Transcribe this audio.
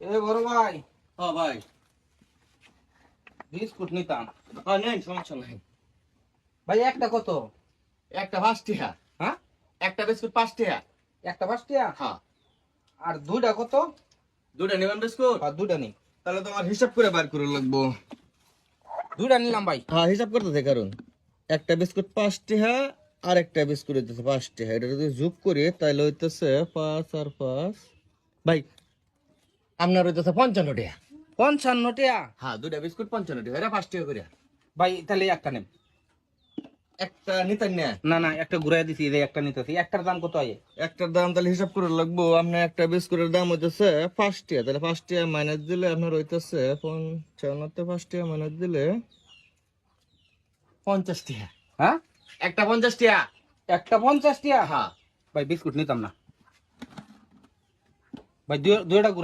এ বড় ভাই, ও ভাই, বিস্কুট নিতাম। নেন, সমস্যা নাই। ভাই একটা কত? একটা 5 টাকা। হ্যাঁ, একটা বিস্কুট 5 টাকা। একটা 5 টাকা। হ্যাঁ। আর দুইটা কত? দুটা নেবেন বিস্কুট? আর দুইটা নেই। তাহলে তোমার হিসাব করে বার করে লাগবো। দুইটা নিলাম ভাই। হ্যাঁ, হিসাব করতেছে কারণ একটা বিস্কুট 5 টাকা আর একটা বিস্কুট হইতেছে 5 টাকা। এটা যদি যোগ করি তাহলে হইতেছে 5 আর 5। ভাই, আপনার হইতেছে 55 টাকা। 55 টাকা। হ্যাঁ, দুটা বিস্কুট 55 টাকা। এরা 5 টাকা করে। ভাই তাহলে একটা নেব। একটা নিতেন না? না না, একটা ঘুরাই দিছি, এই একটা নিতেছি। একটার দাম কত হয়? একটার দাম তাহলে হিসাব করে লাগবো। আপনার একটা বিস্কুটের দাম হইতেছে 5 টাকা। তাহলে 5 টাকা মাইনাস দিলে আপনার হইতেছে 55 5 টাকা মাইনাস দিলে 50 টাকা। হ্যাঁ, একটা 50 টাকা। একটা 50 টাকা। হ্যাঁ। ভাই বিস্কুট নিতাম না ভাই, দুইটা